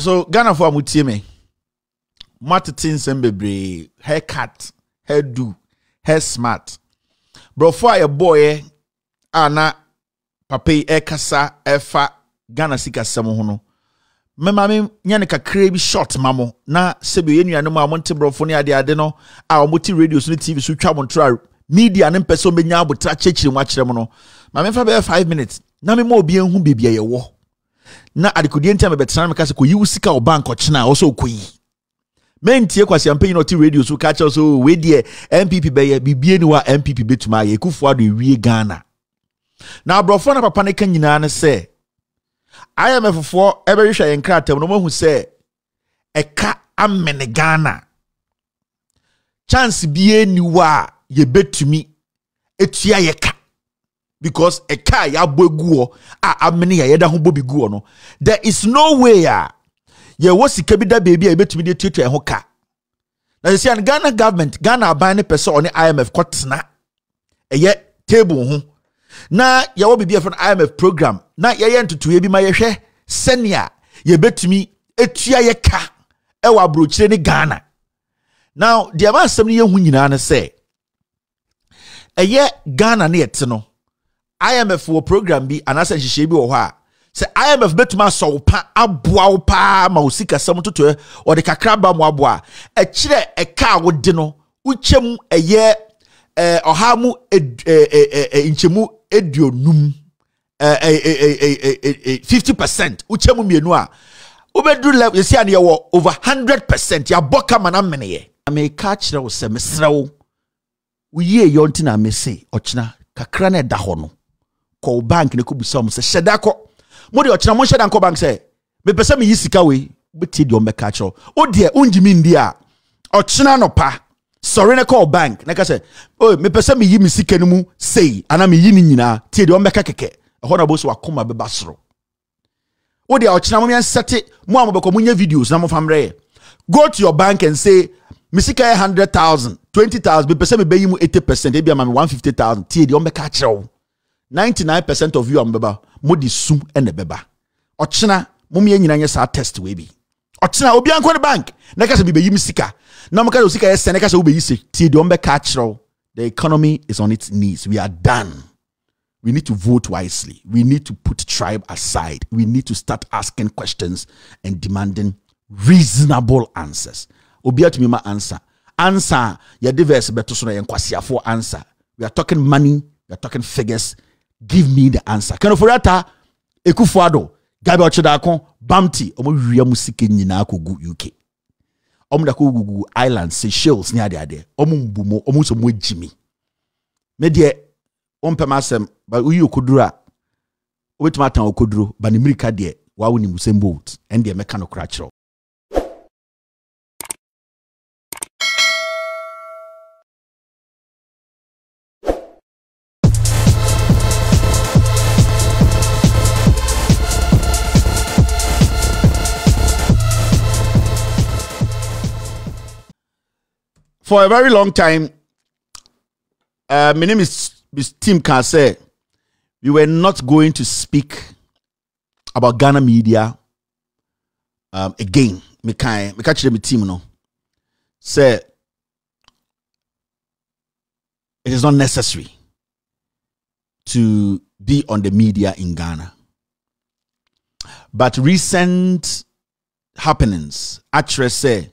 So Ghana for Mutieme. Martin Sembebre, haircut, hairdo, hair smart. Bro, for a boy, ana pape ekasa efa Ghana sika samohono. Mama nyane kakra bi short mamo na sebe yenu ma monte brofo ne ade no a omoti radio so TV so twa montra media ne mpese o menya abotra chechire mu akire mo no ma me fa be 5 minutes na me ma obi enhu bebia ye wo na adekodie ntia me betra me kase ko yi usika o bank o china o so koyi mentie kwasi ampanyi no ti radio so ka che so we die MPP be ye bibie ni wa MPP betuma ye kufu ado wie Ghana na brofo na papa ne kan nyina ne se IMF for every share in crater no who say eka amene Ghana chance be ni wa ye betumi etua ye ka because eka ya boguo amene ya yeda ho bobi guo no there is no way ye wo sika bi da baby e betumi de tutua ho ka na say Ghana government Ghana ban ne person on IMF kotena eye table ho na ya wo bibia for IMF program na ye ntutu bi ma ye hwe senia ye betumi etua ye ka e wa brochire ni Ghana now the amount asem ye hu nyina na say eye Ghana na yete no IMF wo program bi anasa hihye bi wo ho a say IMF betuma so pa aboa wo pa ma osika sam toto o de kakra ba mo aboa e kire e ka wo de no uchem eye ohamu inchemu edionum 50% uchemu mienu a obedu level you see an yewo over 100% ya boka mana meneye ame ka kire wo se mesrewo uye yonti na mese ochina kakra na da ho no ko bank ne ko busam se sheda ko mo de ochina mo sheda ko bank se me pese me yisika we beti de o me ka kire o de unjimi ndi a ochina no pa sorry na call bank na ka say oh me pese me yi me sika no mu sei ana me yi ni nyina tie de o meka keke ho na bo so akoma be basoro wo de ochina mo yan sete mo amobeko mo nya videos na mo famre go to your bank and say me sika 100,000 20,000 me pese me be yi mu 80% e bia ma me 150,000 tie de o meka kire 99% of you am beba mo di sum ene beba ochina mo me nyina nya sa test we bi ochina obi anko ne bank na ka say me be yi me sika na mo ka osika ye sene ka say obe yi se tie de o meka kire the economy is on its knees. We are done. We need to vote wisely. We need to put tribe aside. We need to start asking questions and demanding reasonable answers. Obia to me ma answer. Answer ya diverse beto so na yenkwasiafo for answer. We are talking money, we are talking figures. Give me the answer. Kano forata Ekufuado, Gabi Ochidakon, Bamti, omo wiya musike nyina kogu UK. Omo da kogu Islands, Seychelles ni ade. Omo mbumo, omo so mo jimi. Me de ompema asem ba uyi okodura. Obetuma tan okoduro, ba ni mirika de wa woni musembolt. Ende meka no kra kiro. For a very long time, my name is Tim Kase. We were not going to speak about Ghana media again. Me catch them team no. Say it is not necessary to be on the media in Ghana. But recent happenings actually say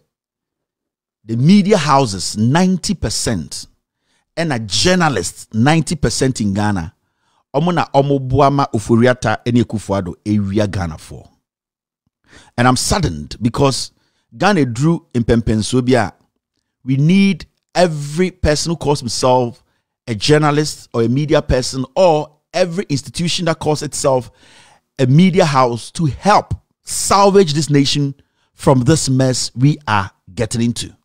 the media houses 90% and a journalist 90% in Ghana. Omona omobuama ufuriata eni Ekufuado area Ghana for. And I'm saddened because Ghana drew in Pempensobia. We need every person who calls himself a journalist or a media person or every institution that calls itself a media house to help salvage this nation from this mess we are getting into.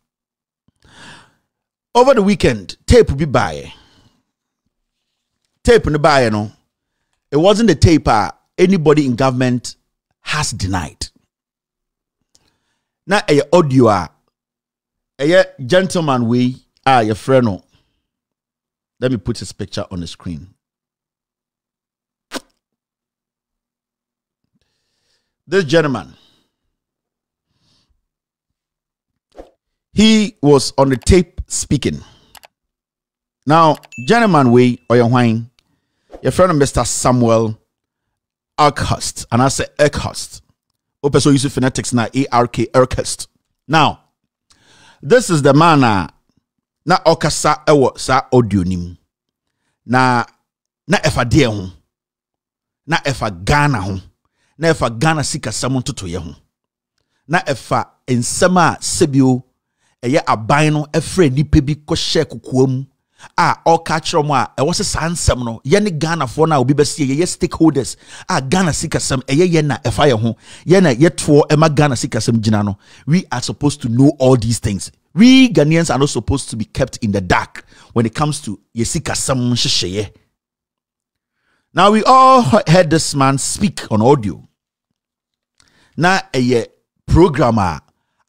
Over the weekend, tape will be by. Tape in the buy, no. It wasn't the tape anybody in government has denied. Now, a audio, a gentleman we are your friend. No. Let me put his picture on the screen. This gentleman, he was on the tape speaking. Now, gentleman way or your wine, your friend Mr. Samuel Arkhurst, and I say Arkhurst. Open so use phonetics now ARK Arkhurst. Now, this is the man na okasa ewo sa audio nim. Na efa de ho. Na efa Ghana ho. Na efa Ghana sika samon toto ye ho. Na efa ensema sebio eye aban no efre nipa bi ko hye kokoam o ka kire mo a e wo se sansem no ye ne Ghana fo na obi besie ye stakeholders Ghana sika sam eye ye na efa ye ho ye na ye to e ma Ghana sika sam gina no. We are supposed to know all these things. We Ghanaians are not supposed to be kept in the dark when it comes to ye sika sam hyehyeye. Now we all heard this man speak on audio. Na eye programmer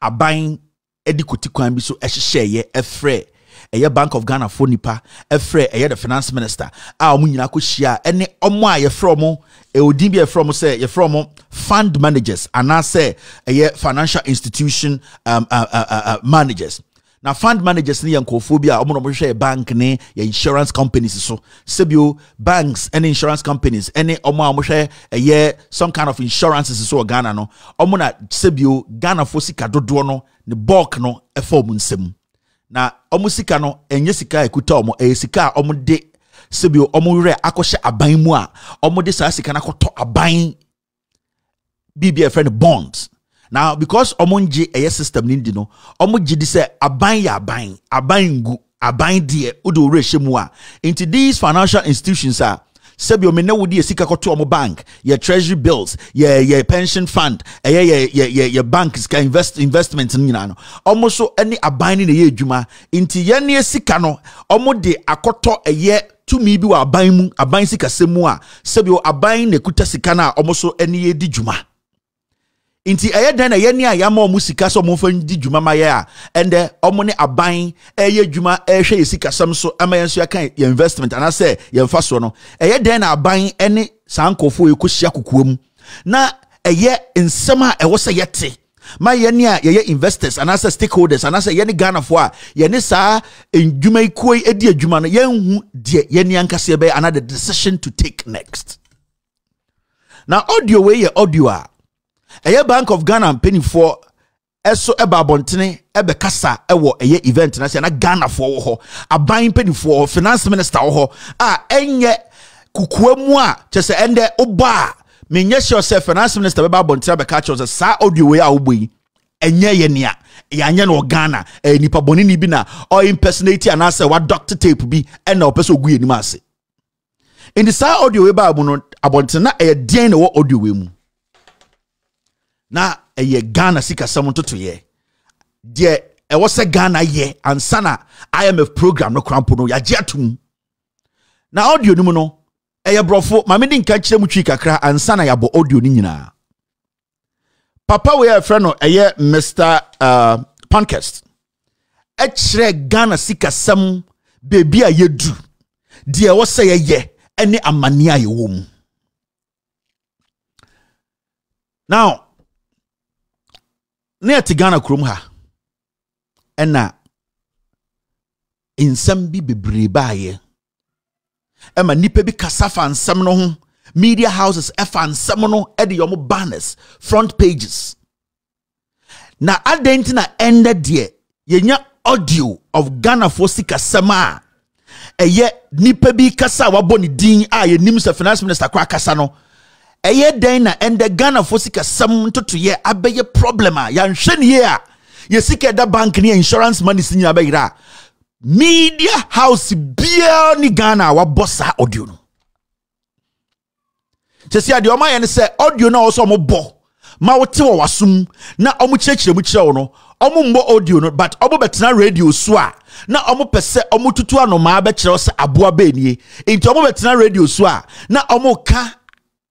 aban edikoti kwan bi so hyehyeye efre eye Bank of Ghana for nipa efre eye the finance minister omo nyina ko hia ene omo a ye from odin bi ye from say ye from fund managers and I say eye financial institution managers. Now fund managers ni yankophobia omo no hwe bank ne ye insurance companies so sebio banks and insurance companies any omo hwe eye some kind of insurances so Ghana no omo na sebio Ghana fo sika dodo no ne bulk no e form nsem na omo sika no enye sika ekuta omo sika omo de sebio omo were akohye aban mu a omo de sa sika na koto aban BBF friend bonds. Now because omonje eye system nindi no omonje di say aban ya aban ngu aban die udo rehye mu a into these financial institutions are sebio me na wodi esika koto omo bank your treasury bills your pension fund your banks can investment nyina no omo so any aban ni na ye adwuma into ye ne esika no omo de akoto eye tumi bi wa aban mu aban sika semu a sebio aban na kuta sika na omo so any ye di dwuma. Inti eye den na ye ni ayama omu sika so omu fa di dwuma ma ye a ende omu ne aban eye dwuma hwe ye sika sam so ama ye so kan ye investment ana say ye mfa so no eye den na aban ene sankofo ye ko hia kokoam na eye nsema e wo se yete ma ye ni a ye investors ana say stakeholders ana say ye ni Ghana fo a ye ni sa ndwuma ikoi edi adwuma no ye hu de ye ni ankase be another decision to take next. Now audio we ye audio a eye Bank of Ghana penny for eso eba bontene ebe kasa ewo eye event na se na Ghana for wo ho aban penny for finance minister wo ho enye kukuamu a chese ende oba menye sure se finance minister eba bontene be ka cho se sa audio we a oboyi enye ye nia ya anye no Ghana nipa bonini bi na o impersonate na se wa doctor tape bi ena opeso gu enim ase in the sa audio we ba bu no abontene na eye den na wo audio we mu na eye Ghana sika samon toto ye de e wo se Ghana ye ansana IMF program no krampo no ya giatum na audio ni mu no eye brofo ma me di nka kire mu twi kakra ansana ya bo audio ni nyina papa we a friend no eye Mr Podcast e kire Ghana sika sam baby a yedu de wo se ye ene amane a ye wo mu. Now ne ati Ghana krom ha ena insam bi bebre baaye ema nipa bi kasafa nsam no ho media houses efa nsam no e de yom banners front pages na adenti na ended de yenya audio of Ghana for sika sama eye nipa bi kasa wabɔ ne din a ye nim se finance minister kwa kasa no eye den na ende Ghana for sika sam toto ye abeye problem a ya nhwe ne ye a ye sika da bank ne insurance money sinya abeyira media house bia ni Ghana wa bossa audio no sesi ade o ma ye ne se audio na also mo bo ma wote wo wasum na omo chechire mu kire wo no omo mbo audio no but omo betena radio so a na omo pese omo tutu anoma be kire wo se aboa ba nie enti omo betena radio so a na omo ka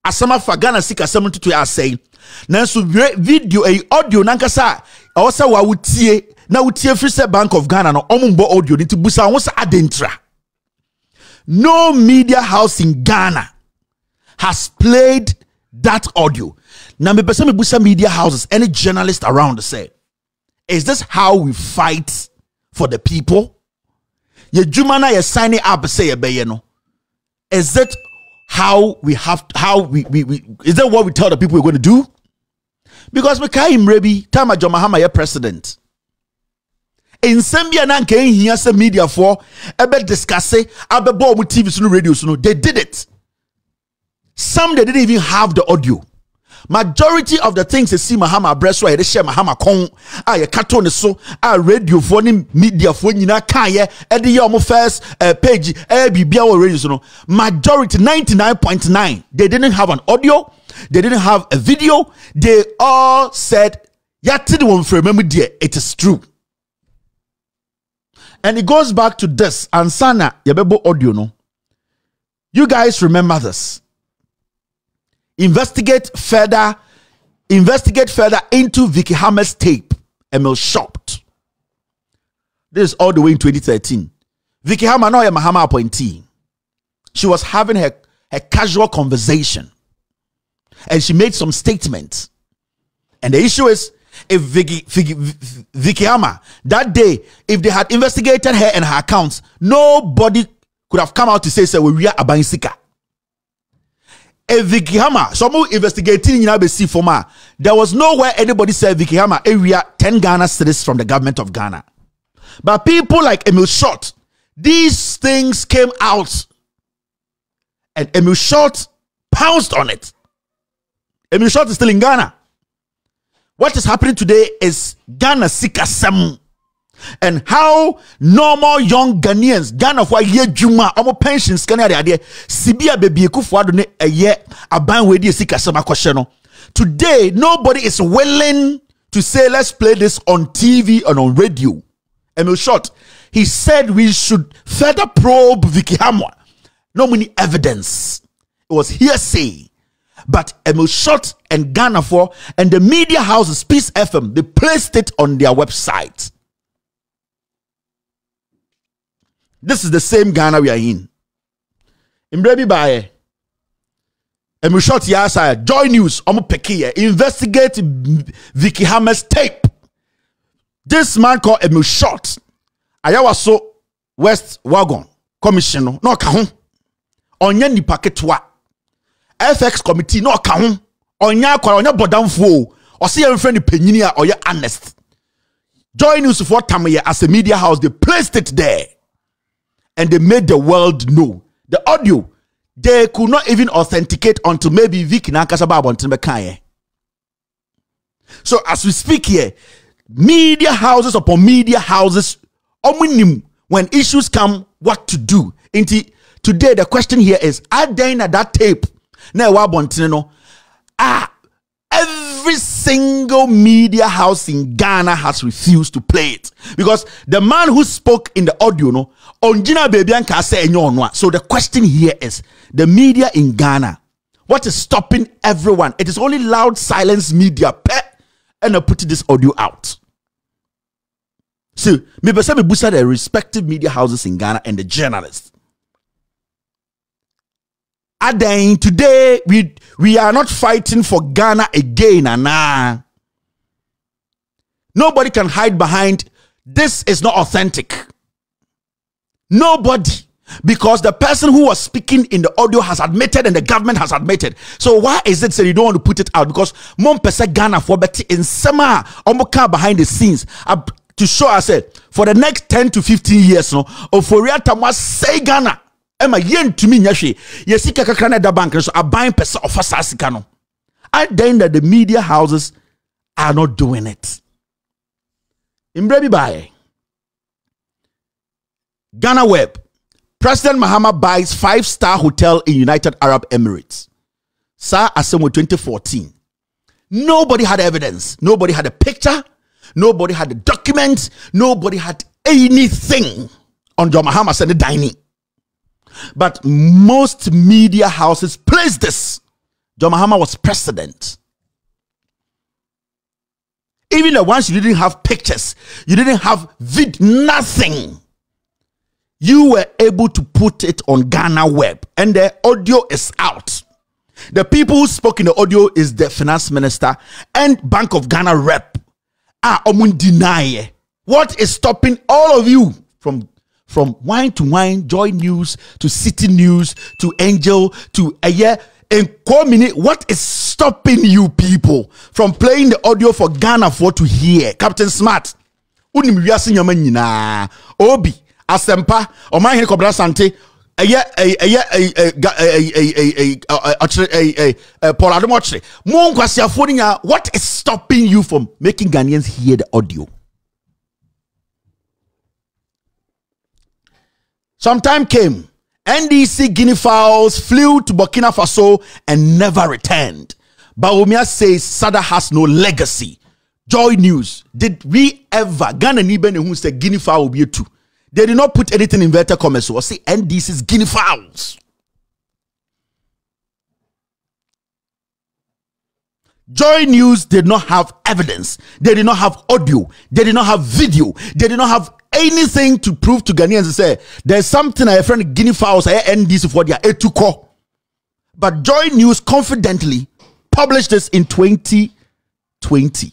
asama fa Ghana sika sam tutu ya say nanso video audio nankasa o se wa wutie na wutie free se Bank of Ghana no omo mbo audio nti busa wo se adentra. No media house in Ghana has played that audio. Na me pese me busa media houses any journalist around say Is this how we fight for the people? Ye jumana ye signing up say ye no. Is that how we have is that what we tell the people we're going to do? Because we can't rebi time John Mahama ye president. In Zambia na nke here some media for ebe discuss abe bo mu TV so radio so they did it. Some they didn't even have the audio. Majority of the things they see Mahama breso they share Mahama kon ye kato ne so radio for ni media for nyina kan ye e de your first page bibia or radio so no. Majority 99.9 they didn't have an audio, they didn't have a video. They all said yati the one for remember dear it is true. And it goes back to this and sana yabebo audio no. You guys remember this. Investigate further into Vicky Hammer's tape. Emil shocked. This is all the way in 2013. Vicky Hammer, no Mahama appointee. She was having her casual conversation. And she made some statements. And the issue is, if Vicky Hammer, that day, if they had investigated her and her accounts, nobody could have come out to say, we are a Bansika. If Vicky Hammer, someone investigating in ABC former, there was nowhere anybody said Vicky Hammer area 10 Ghana cedis from the government of Ghana. But people like Emil Short, these things came out. And Emil Short pounced on it. Emil Short is still in Ghana. What is happening today is Ghana sick Asɛm. And how normal young Ghanaians, Ghana for a year Juma, almost pensions can idea. Sibia baby kufuado ne a year a ban with the sick Asɛm question. Today, nobody is willing to say let's play this on TV and on radio. Emil Short, he said we should further probe Vicky Hammer. No many evidence. It was hearsay. But Emil Short and Ghana for and the media houses, Peace FM, they placed it on their website. This is the same Ghana we are in. Imbrebi bae. Emil Short yasa Joy News peki investigate Vicky Hammer's tape. This man called Emil Short. Ayawaso West Wagon Commission no ka ho. Onya ni paketwa. FX committee no ka ho. Onya kwara onya bodamfo. Ose ye friend penyini a oye honest. Joy News for Tamaye as a media house they placed it there. And they made the world know. The audio, they could not even authenticate until maybe Vicky Nankasaba until Mekaye. So as we speak here, media houses upon media houses, when issues come, what to do. Today, the question here is, are they in that tape? Every single media house in Ghana has refused to play it because the man who spoke in the audio no onjina bebianka say enyo. So the question here is the media in Ghana, what is stopping everyone? It is only loud silence media and I put this audio out. So me busa the respective media houses in Ghana and the journalists. Then today we are not fighting for Ghana again, and nobody can hide behind this is not authentic. Nobody, because the person who was speaking in the audio has admitted and the government has admitted. So why is it that you don't want to put it out? Because mom pesa Ghana for better in summer behind the scenes to show us for the next 10 to 15 years no Oforia Tamwa say Ghana. Emma yen to me nyashe yesika kakra da bank so aban pesa of asasika no. I then that the media houses are not doing it. Imbrebi bae. Ghana Web. President Mahama buys 5-star hotel in United Arab Emirates. Sa Asɛm 2014. Nobody had evidence. Nobody had a picture. Nobody had a document. Nobody had anything on John Mahama and the dining. But most media houses placed this. John Mahama was president. Even the ones you didn't have pictures, you didn't have nothing. You were able to put it on Ghana Web, and the audio is out. The people who spoke in the audio is the finance minister and Bank of Ghana rep. omun deny. What is stopping all of you from Wine to Wine, Joy News to City News to Angel to in Community? What is stopping you people from playing the audio for Ghana for to hear? Captain Smart, unim wiase nyama nyina, Obi, Asempa, Oman Hen Kobra Sante, Paul Ademotre. Mo nkwasiafo nya, what is stopping you from making Ghanaians hear the audio? Some time came, NDC Guinea fowls flew to Burkina Faso and never returned. Baumia says Sada has no legacy. Joy News, did we ever, Ghana Niben who said Guinea fowl will be a two? They did not put anything in inverted commas or say NDC's Guinea fowls. Joy News did not have evidence. They did not have audio. They did not have video. They did not have anything to prove to Ghanaians to say there's something I friend Guinea fowls I NDC for their A2 But Joy News confidently published this in 2020.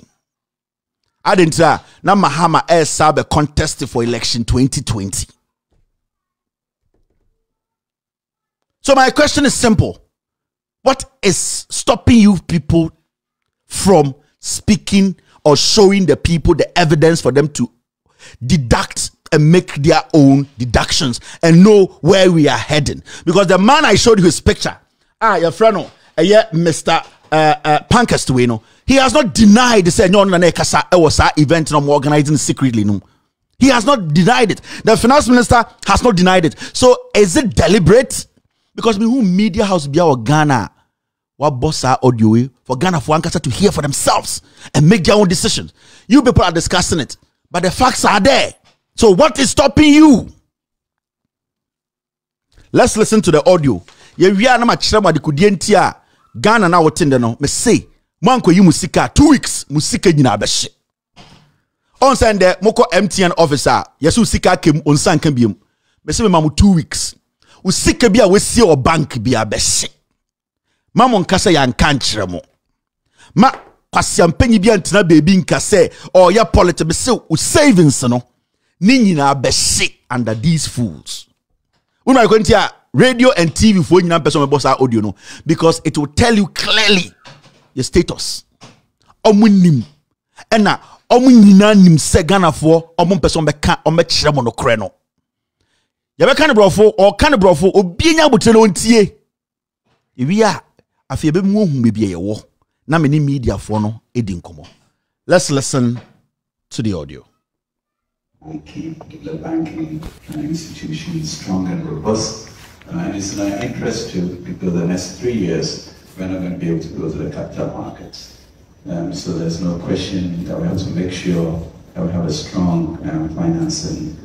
I didn't say now Mahama Sabe contested for election 2020. So my question is simple. What is stopping you people from speaking or showing the people the evidence for them to deduct and make their own deductions and know where we are heading? Because the man I showed you his picture, your friend, Mr. BaNks, he has not denied the event organizing secretly. No, he has not denied it. The finance minister has not denied it. So is it deliberate? Because who media house be our Ghana? What boss are audio for Ghana for Ankasa to hear for themselves and make their own decisions. You people are discussing it, but the facts are there. So what is stopping you? Let's listen to the audio. We are na chirama di kudientia Ghana na wotinde no. Me say manko yi musika 2 weeks musika nyina abehye. On sende moko MTN officer yesu sika kem onsan kan biem. Me say me mamu 2 weeks. Usika bia wesi o bank bia abehye. Mamon kasa ya nkankyere mo. Ma kwasiampanyi bia ntena baby nkase or ya politics be say savings no. Ni nyina behye under these fools. Una kontia radio and TV for nyina person me boss audio no because it will tell you clearly your status. Omunim. Ena omu nyina nim se Ghana for omu person be ka omekire mo no kre no. Ya be kan brofo or kan brofo obi nya botere ontie. Ewi a afia be mu ohun bebia ye wo na me ni media for no edi nkomo. Let's listen to the audio. We keep the banking institution strong and robust. And it's in our interest to, because the next 3 years, we're not going to be able to go to the capital markets. So there's no question that we have to make sure that we have a strong financing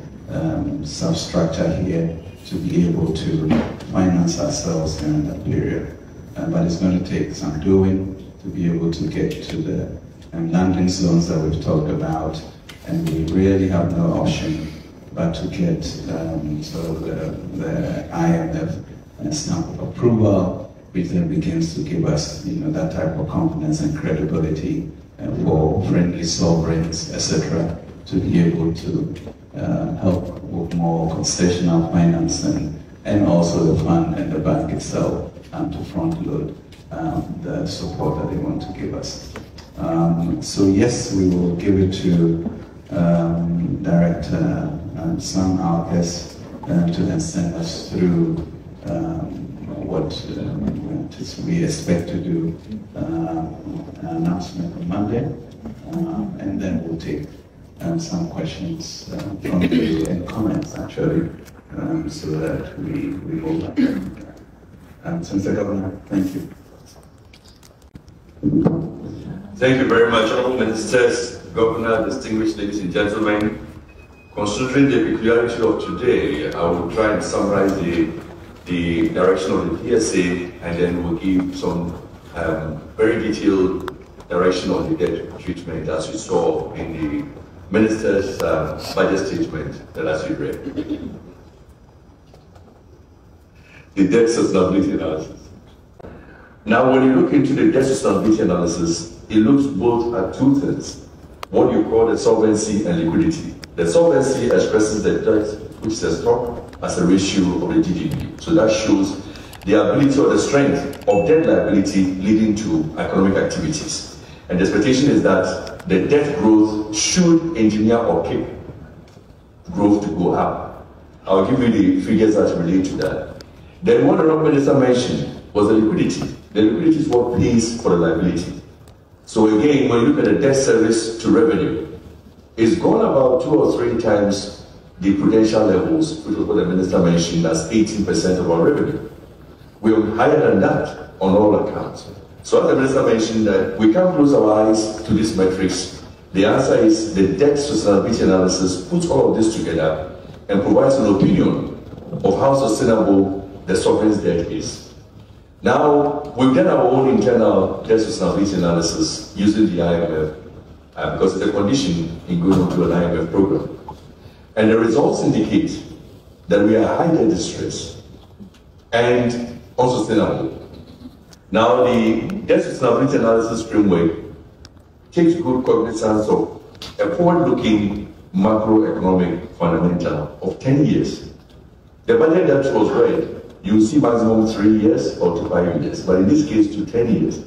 substructure here to be able to finance ourselves during that period. But it's going to take some doing to be able to get to the landing zones that we've talked about. And we really have no option but to get sort of the IMF stamp of approval, which then begins to give us, that type of confidence and credibility for friendly sovereigns, etc., to be able to help with more concessional financing and also the fund and the bank itself to front load the support that they want to give us. So yes, we will give it to Director Sam Alkes to then send us through what we expect to do an announcement on Monday, and then we'll take some questions from you and comments actually, so that we will have them. So Mr. Governor, thank you. Thank you very much, Honourable Ministers, Governor, distinguished ladies and gentlemen. Considering the peculiarity of today, I will try and summarize the direction of the PSA, and then we'll give some very detailed direction on the debt treatment as we saw in the Minister's budget statement that as you read. The debt sustainability analysis. Now, when you look into the debt sustainability analysis, it looks both at two things. what you call the solvency and liquidity. The solvency expresses the debt, which is a stock, as a ratio of the GDP. So that shows the ability or the strength of debt liability leading to economic activities. And the expectation is that the debt growth should engineer or keep growth to go up. I'll give you the figures that relate to that. Then what the Honourable Minister mentioned was the liquidity. The liquidity is what pays for the liability. So again, when you look at the debt service to revenue, it's gone about 2 or 3 times the prudential levels, which was what the Minister mentioned, as 18% of our revenue. We're higher than that on all accounts. So as the Minister mentioned that we can't close our eyes to these metrics. The answer is the debt sustainability analysis puts all of this together and provides an opinion of how sustainable the sovereign's debt is. Now, we've done our own internal debt sustainability analysis using the IMF because it's a condition in going on to an IMF program. And the results indicate that we are highly distressed and unsustainable. Now, the debt sustainability analysis framework takes good cognizance of a forward-looking macroeconomic fundamental of 10 years. The budget that was read, you see maximum 3 years or to 5 years, but in this case to 10 years.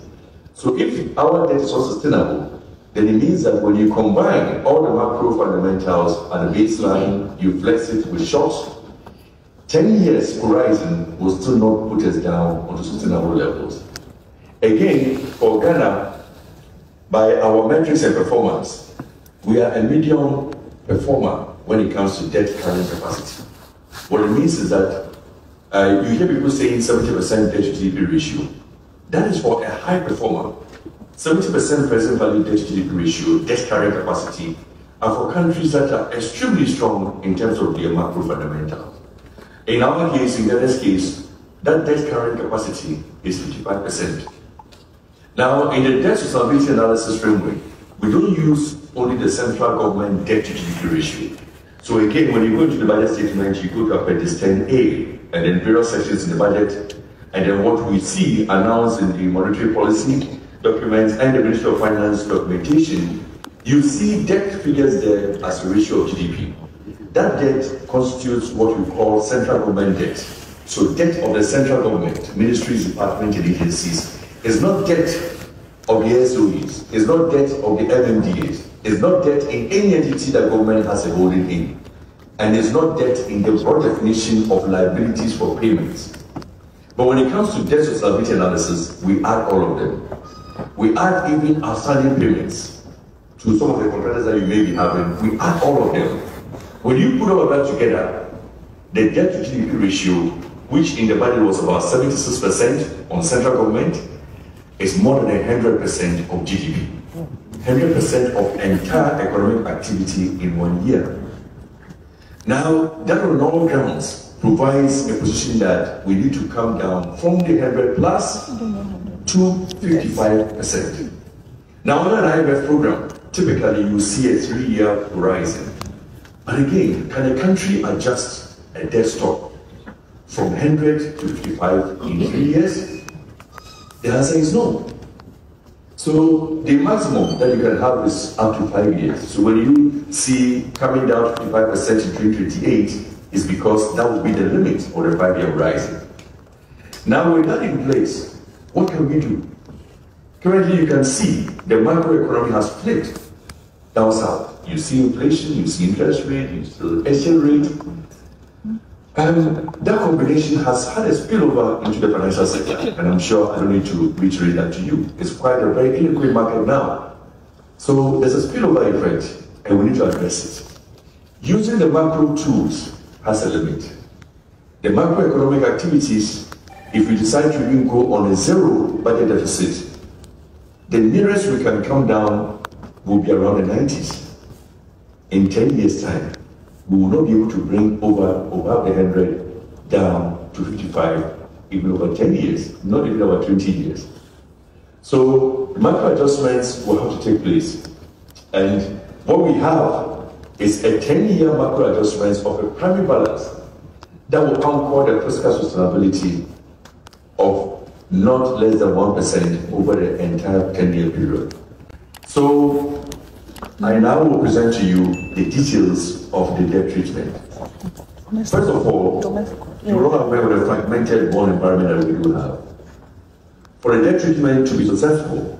So if our debt is unsustainable, then it means that when you combine all the macro fundamentals at the baseline, you flex it with shocks, 10 years horizon will still not put us down onto sustainable levels. Again, for Ghana, by our metrics and performance, we are a medium performer when it comes to debt carrying capacity. What it means is that you hear people saying 70% debt to GDP ratio. That is for a high performer. 70% present value debt to GDP ratio, debt carrying capacity, are for countries that are extremely strong in terms of their macro fundamentals. In our case, in Ghana's case, that debt carrying capacity is 55%. Now, in the debt sustainability analysis framework, we don't use only the central government debt to GDP ratio. So again, when you go to the budget statement, you go to Appendix 10A, and then various sections in the budget, and then what we see announced in the monetary policy documents and the Ministry of Finance documentation, you see debt figures there as a ratio of GDP. That debt constitutes what we call central government debt. So debt of the central government, ministries, departments, and agencies, is not debt of the SOEs, is not debt of the MMDAs, is not debt in any entity that government has a holding in, and is not debt in the broad definition of liabilities for payments. But when it comes to debt sustainability analysis, we add all of them. We add even outstanding payments to some of the contractors that you may be having. We add all of them. When you put all of that together, the debt to GDP ratio, which in the budget was about 76% on central government, is more than 100% of GDP. 100% of entire economic activity in 1 year. Now, that on all grounds provides a position that we need to come down from the 100 plus to 55%. Now, on an IMF program, typically you see a 3-year horizon. But again, can a country adjust a debt stock from 100 to 55 in 3 years? The answer is no. So the maximum that you can have is up to 5 years. So when you see coming down to 55% in 2028, is because that will be the limit of the 5-year horizon. Now with that in place, what can we do? Currently you can see the macroeconomy has flipped down south. You see inflation, you see interest rate, you see exchange rate. And that combination has had a spillover into the financial sector. And I'm sure I don't need to reiterate that to you. It's quite a very illiquid market now. So there's a spillover effect, and we need to address it. Using the macro tools has a limit. The macroeconomic activities, if we decide to even go on a zero budget deficit, the nearest we can come down will be around the 90s. In 10 years' time, we will not be able to bring over the 100 down to 55 even over 10 years, not even over 20 years. So macro adjustments will have to take place. And what we have is a 10-year macro adjustments of a primary balance that will anchor the fiscal sustainability of not less than 1% over the entire 10-year period. So I now will present to you the details of the debt treatment. First of all, you're all aware of the fragmented bond environment that we do have. For the debt treatment to be successful,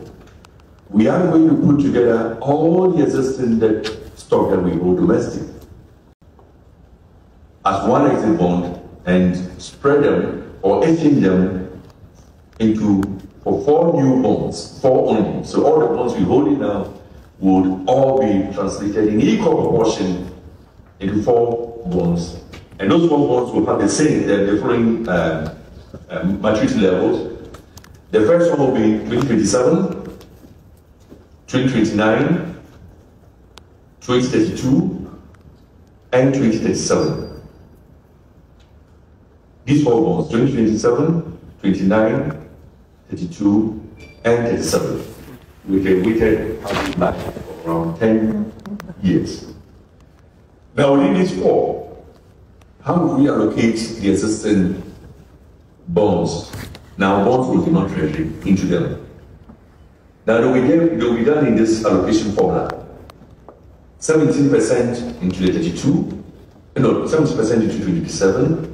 we are going to put together all the existing debt stock that we hold domestic as one exit bond and spread them or exchange them into for 4 new bonds, 4 only. So all the bonds we hold now would all be translated in equal proportion into 4 bonds. And those 4 bonds will have the following maturity levels. The first one will be 2027, 2029, 2032, and 2037. These 4 bonds, 2027, 29, 32, and 37, with a weighted average life of around 10 years. Now, within these 4, how do we allocate the existing bonds? Now, bonds will be not treasury into them. Now, they will be done in this allocation formula: 17% into the 32, 70% into 2027,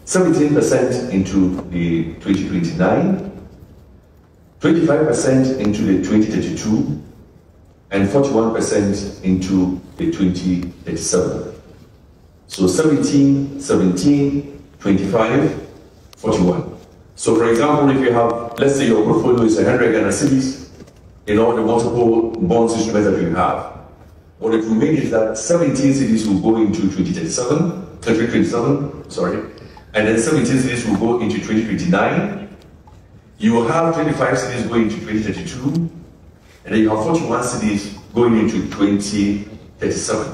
17% into the 2029, 25% into the 2032, and 41% into the 2037. So 17, 17, 25, 41. So for example, if you have, let's say your portfolio is 100 Ghana cedis in all the multiple bonds instruments that you have, what it will mean is that 17 cedis will go into 2027, sorry, and then 17 cedis will go into 2029. You will have 25 cedis going into 2032, and then you have 41 cedis going into 2037.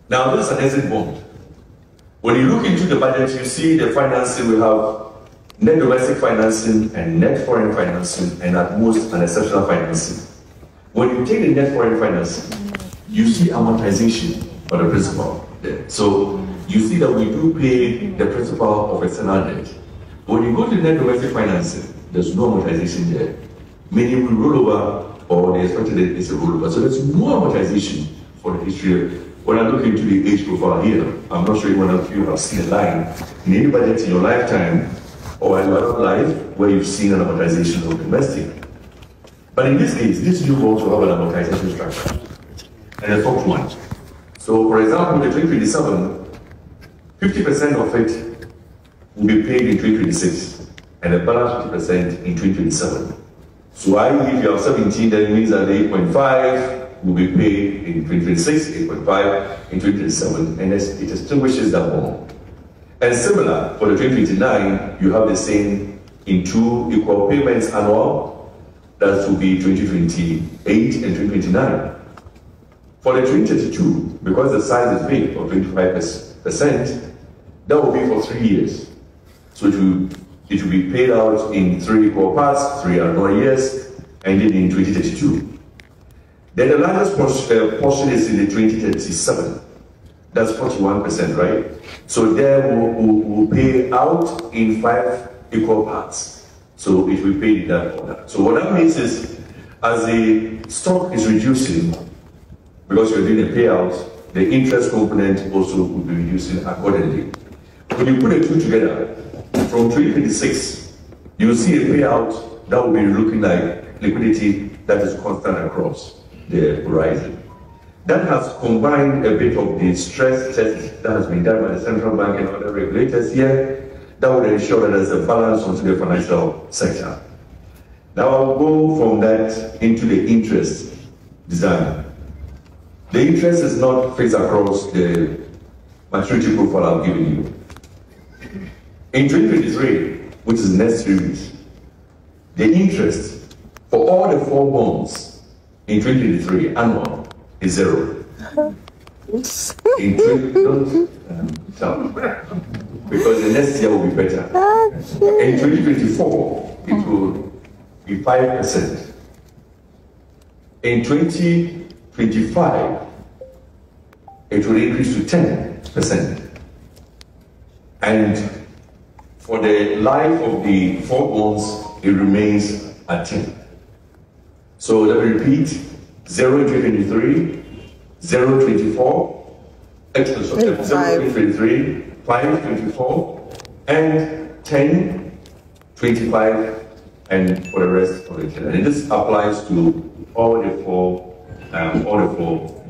Now, this is an exit bond. When you look into the budget, you see the financing. We have net domestic financing and net foreign financing, and at most an exceptional financing. When you take the net foreign financing, you see amortization of the principal there. So you see that we do pay the principal of external debt. When you go to net domestic financing, there's no amortization there. Meaning we roll over, or the expected is a rollover. So there's no amortization for the history. When I look into the age profile here, I'm not sure one of you have seen a line in any budget in your lifetime or in your life where you've seen an amortization of domestic. But in this case, this new bonds will have an amortization structure. And the top one. So for example, the 2027, 50% of it will be paid in 2026, and the balance 50% in 2027. So if you have 17, then it means that the 8.5 will be paid in 2026, 8.5 in 2027, and it distinguishes that bond. And similar, for the 2029, you have the same in 2 equal payments annual. That will be 2028 and 2029. For the 2032, because the size is big, or 25%, that will be for 3 years. So it will be paid out in 3 equal parts, 3 annual years, ending in 2032. Then the largest portion is in the 2037. That's 41%, right? So there we'll pay out in 5 equal parts. So it will be paid in that order. So what that means is, as the stock is reducing, because you're doing a payout, the interest component also will be reducing accordingly. When you put the two together, from 2026, you'll see a payout that will be looking like liquidity that is constant across the horizon. That has combined a bit of the stress test that has been done by the central bank and other regulators here that would ensure that there's a balance onto the financial sector. Now I'll go from that into the interest design. The interest is not fixed across the maturity profile I've given you. In 2023, which is the next 3 weeks, the interest for all the 4 bonds in 2023 annual is 0. In because the next year will be better. In 2024, it will be 5%. In 2025, it will increase to 10%. And for the life of the 4 bonds, it remains at 10. So let me repeat, 0-2023, 0-24, 0-2023, 5-24, and 10-25, and for the rest of the children. And this applies to all the four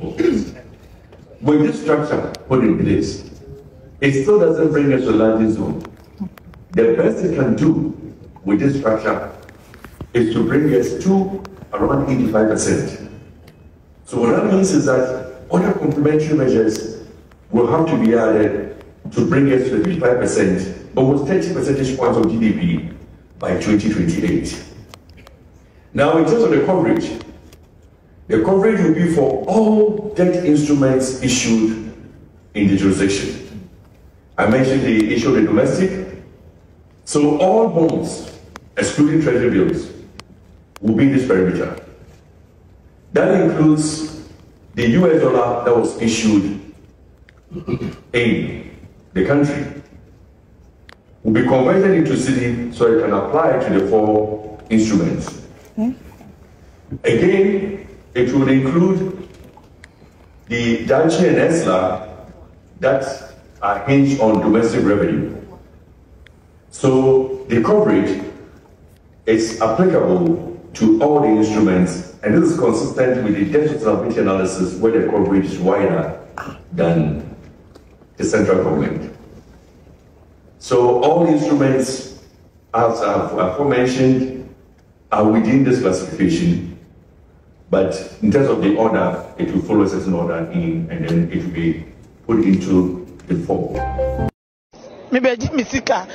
books. With this structure put in place, it still doesn't bring us to landing zone. The best it can do with this structure is to bring us to around 85%. So what that means is that other complementary measures will have to be added to bring us to 55%, almost 30 percentage points of GDP by 2028. Now, in terms of the coverage will be for all debt instruments issued in the jurisdiction. I mentioned the issue of the domestic. So all bonds, excluding treasury bills, will be in this perimeter. That includes the US dollar that was issued in the country. Will be converted into cedi so it can apply to the four instruments. Again, it will include the Danchi and ESLA that are hinged on domestic revenue. So the coverage is applicable to all the instruments, and this is consistent with the debt sustainability analysis where the coverage is wider than the central government. So all the instruments, as aforementioned, are within this classification, but in terms of the order, it will follow a certain order in, and then it will be put into the form. Maybe Misika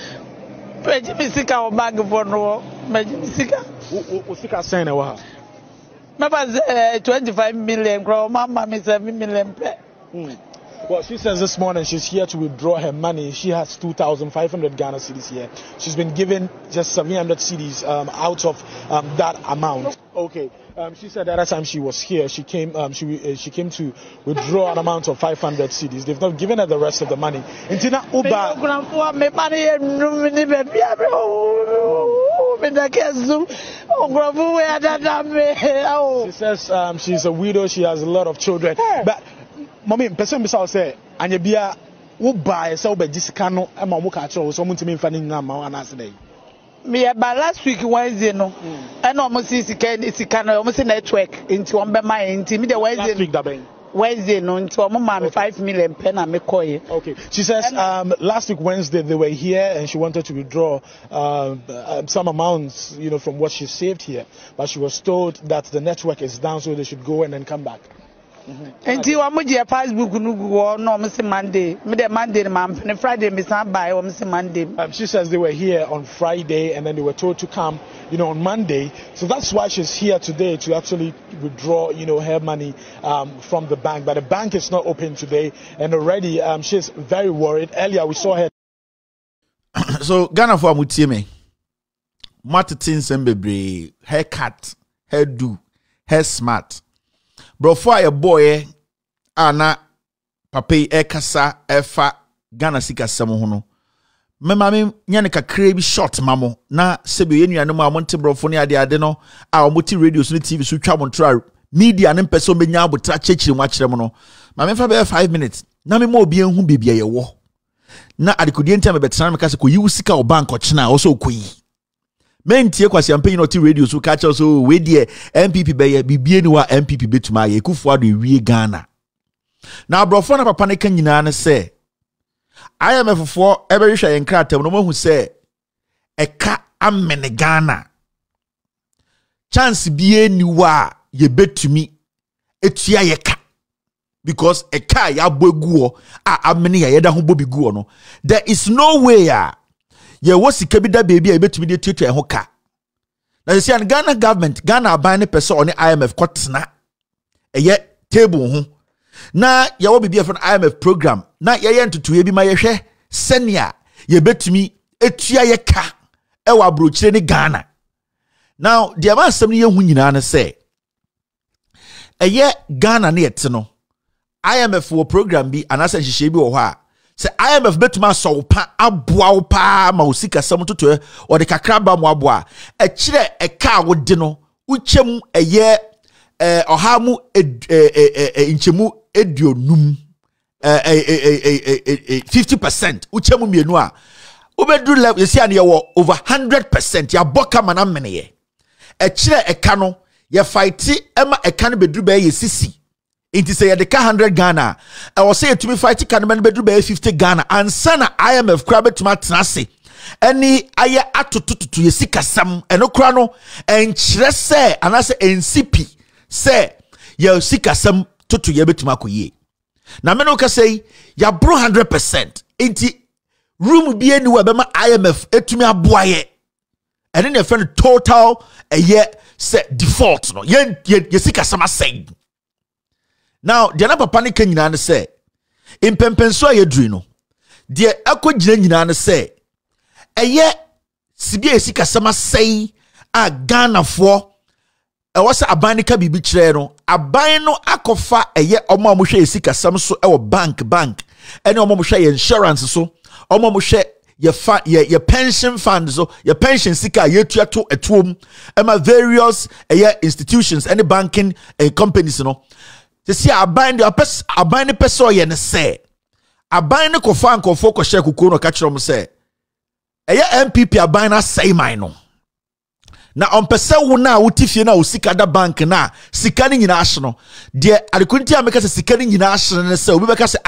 or bag for no Misika. Usika saying a while. Maybe 25 million, Mama, 7 million. Well, she says this morning she's here to withdraw her money. She has 2,500 Ghana cedis here. She's been given just 700 cedis out of that amount. Okay. She said that time she was here, she came to withdraw an amount of 500 cedis. They've not given her the rest of the money. Intina Uba. She says she's a widow. She has a lot of children. But mommy, person beside say, and you be a Uba, so be discano, and my muka so someone to me fanning now, and I say. Me about last week Wednesday no, and almost see almost network into one by my into me the Wednesday. Last week that Wednesday no into one 5 million pen and me call. Okay, she says last week Wednesday they were here and she wanted to withdraw some amounts, you know, from what she saved here, but she was told that the network is down, so they should go and then come back. And you are your Facebook no Monday. Me the Monday man Friday me stand by Monday. She says they were here on Friday and then they were told to come, you know, on Monday. So that's why she's here today to actually withdraw, you know, her money from the bank. But the bank is not open today, and already she's very worried. Earlier we saw her. So Ghana for Mutieme, Martin Sembebre, haircut, hairdo, hair smart. Bro, for a boy, ana pape ekasa efa Ghana sika samohono. Me mame nyane kakra bi short mamo na sebe yenuane mo amonte brofo ne ade no a omoti radio so TV so twa montra media ne mpese omenya abotra chechiri mo akere mo no mame fa be 5 minutes na me mo obi enhu bebia ye wo na adekodie ntia me betena me kase ko yiwu sika o bank ochina o so koyi mentie kwasi ampanyi no ti radio so ka che so we die MPP be ye bibie ni wa MPP betuma ye kufu ado wie Ghana na brofo na papa ne kan nyina ne se IMF for every share in kratem no mahu say eka amene Ghana chance bie ni wa ye betumi etua ye ka because eka ya boguo amene ya yeda ho bobi guo no there is no way ye wosika bi da baby e betumi de tutua e ho ka na say an Ghana government Ghana aban ne pese on IMF kotena eye table ho na ye wo bibia for IMF program na ye ntutu ye bi ma ye hwe senia ye betumi etua ye ka e wa brochire ni Ghana now the amount some ye hu nyina na say eye Ghana na yete no IMF wo program bi anasa hihye bi wo ho a say IMF betuma so pa aboa pa ma osika sam toto o de kakra ba mo aboa e kire e ka wo de no uchem eye ohamu inchemu edionum 50% uchemu mienu a ubedru level yesi ane ye wo over 100% ya boka mana meneye kire eka no ye fight ema eka no bedru be ye sisi inti say ye de 100 Ghana e wo say yetumi fight ka no bedru be 50 Ghana ansa na IMF kra betuma tenase eni aye atotototo ye sikasam eno kra no enkyere se anase NCP se ye sikasam toto ye betuma koye na me no ka say ya bro 100% inti room bi eni we be ma IMF etumi aboaye ene na friend total ye se default no ye sikasam asay. Now the na papa ne kan nyina ne say impempenso aye duri no de akogina nyina ne say eye sibia sikasam asay a Ghana for wasa aban ne ka bibi kire no aban no akofa eye omo amohwe esikasam so e wo bank ene omo amohwe insurance so omo amohwe ye pension fund so ye pension sika ye tuato etuom ema various institutions any banking companies no se si aban de aban ne peso ye ne se aban ne kofa ankofo ko share kuko no ka kire mo se MPP aban na say mine no na ompese wo na wotifie na osika da bank na sika ni nyina ahye no de adekunti ameka se sika ni nyina ahye ne se obi beka se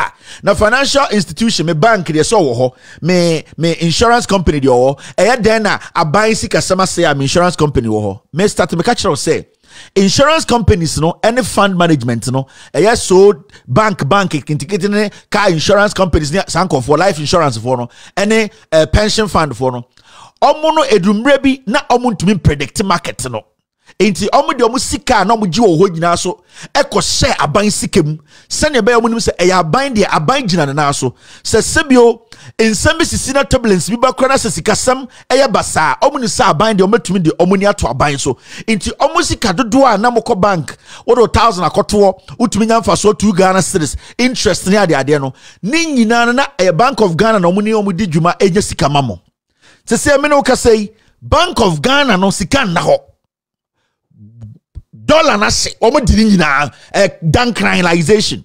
na financial institution me bank de so wo ho me insurance company de wo den na aban sika sama se am insurance company wo ho me start me ka kire say insurance companies no any fund management no so bank kintikiti ne car insurance companies ne sanko for life insurance for no any pension fund for no omo no edumre bi na omo ntumi predict market no enti omo de omo sika na omo gi wo ho nyina so share aban sikem sene be omo nim se aban de aban gina na so se sebio ensem sisi na turbulence bi ba kora na se sikasam basa omo ni sa aban de omo tumi de omo ni ato aban so enti omo sika dodo a na moko bank wo 1000 akoto utumi nyamfa so 2 Ghana cedis interest ni ade no ni nyina na Bank of Ghana na omo ni omo di djuma enya sika mamo. Se se me no ka say Bank of Ghana no sika na ho dollar na se omo diri nyina dankralization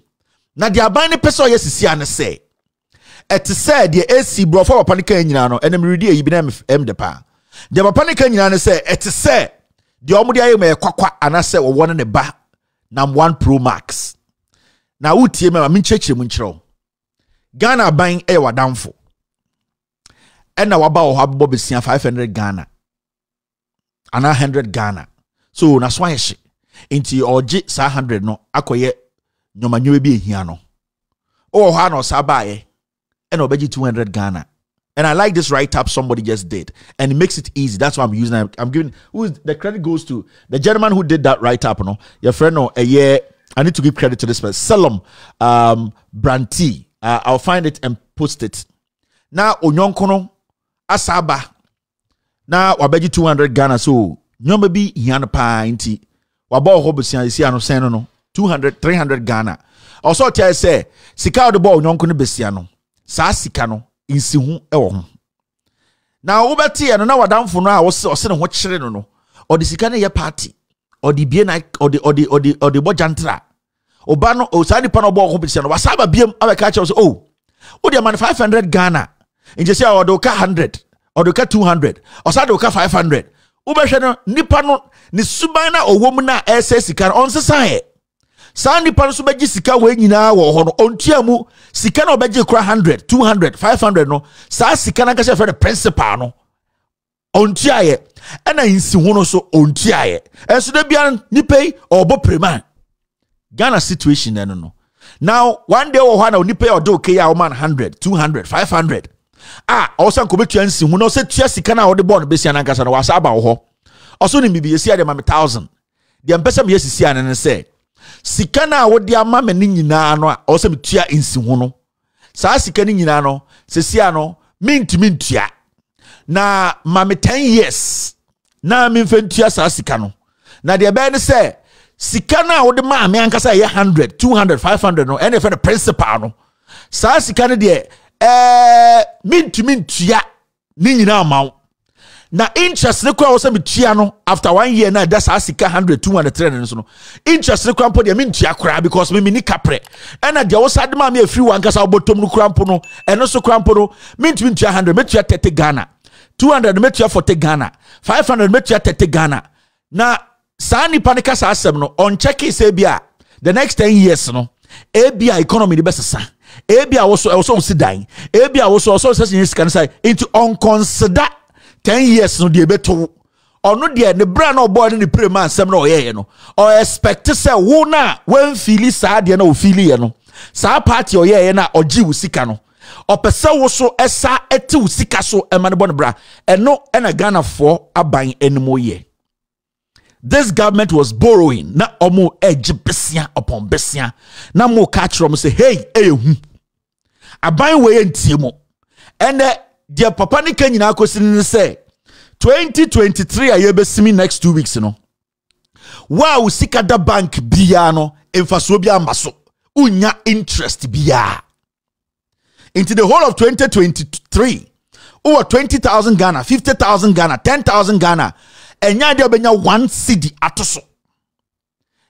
na dia ban ne pese oyesisi ane say et said the AC bro for papa ne kan nyina no enem redi ayi bi na em de pa de papa ne kan nyina ne say et said the omo de ayi me kwakwa ana say wo won ne ba nam 1 Pro Max na wutie me ma nchechire mu nchiro Ghana ban wadamfo ena waba o habo besia 500 Ghana ana 100 Ghana so na swanyeshi inti oji sa 100 no akoye nyomanyo bi ehia no o ha no sabaye ena obeji 200 Ghana. And I like this write up somebody just did and it makes it easy. That's why I'm using I'm giving the credit goes to the gentleman who did that write up, no your friend no I need to give credit to this person Salom Branty. I'll find it and post it now onyonkono asaba na wabeji 200 Ghana so nyoma bi hiana pa nti waba ho besia isia no sen no 200 300 Ghana also tell say sika de ball nyonko no besia no sa sika no insihu ewo ho na wo beti no na wadamfo no a wo se ne ho kire no o de sika ne ye party o de bie na o de bojantra oba no o sa ni pa no ball ho besia no wasaba biem abeka che so o de man 500 Ghana inje say o do ka 100 o do ka 200 o sa do ka 500 ubehwe no nipa no ni suban na owom na ese sika on sesan sa nipa no so beji sika we nyina wo ho no ontuamu sika na obeji kura 100 200 500 no sa sika na ka se fe principal no ontuaye ena insi hu no so ontuaye enso da bia nipa yi obo prema Ghana situation no now one day wo ho na nipa yi odo ke ya o man 100 200 500 also ko betua nsi hu no se tua sika na wo de ball no besia na nkasa no wasa aba wo ho also ni bibi yesi ade ma 1000 de mpesa me yesi sia ne se sika na wo de ama me ni nyina no also betua nsi hu no sa sika ni nyina no se sia no mintua na ma me 10 years na me mfentua sa sika no na de be ne se sika na wo de ma me ankasa ye 100 200 500 no ene fe the principal no sa sika ne de mintua ni nyina amaw na interest ne kwa wo se metua no after 1 year na that's asika 100 200 300 so no interest ne kwa mpo de mentua kra because me ni kapre ena de wo sade ma me afiri wankasa obotom no kra mpo no eno so kra mpo no mentua 100 metua 30 Ghana 200 metua 40 Ghana 500 metua 30 Ghana na saa nipa ne kasa asem no on check say bia the next 10 years no ebia economy the best sa ebia also sidan ebia also say sika say into on consider 10 years no de beto ono de ne bra na obo ne pray man sem na oyeye no or expect say wo na wen feel saa de na o feel ye no saa party oyeye na oji wo sika no opese wo so esa eti wo sika so e ma ne bon bra eno na Ghana for aban enimo ye. This government was borrowing na omo besia upon besia na mo catch rom say hey ehu aban we entiemo ene dia papa ni kan nyina akosi ni say 2023 aye besimi next 2 weeks no wow sika da bank bia no emfaso bia maso unya interest bia into the whole of 2023 over 20,000 Ghana 50,000 Ghana 10,000 Ghana enya de obenya 1 cedi atoso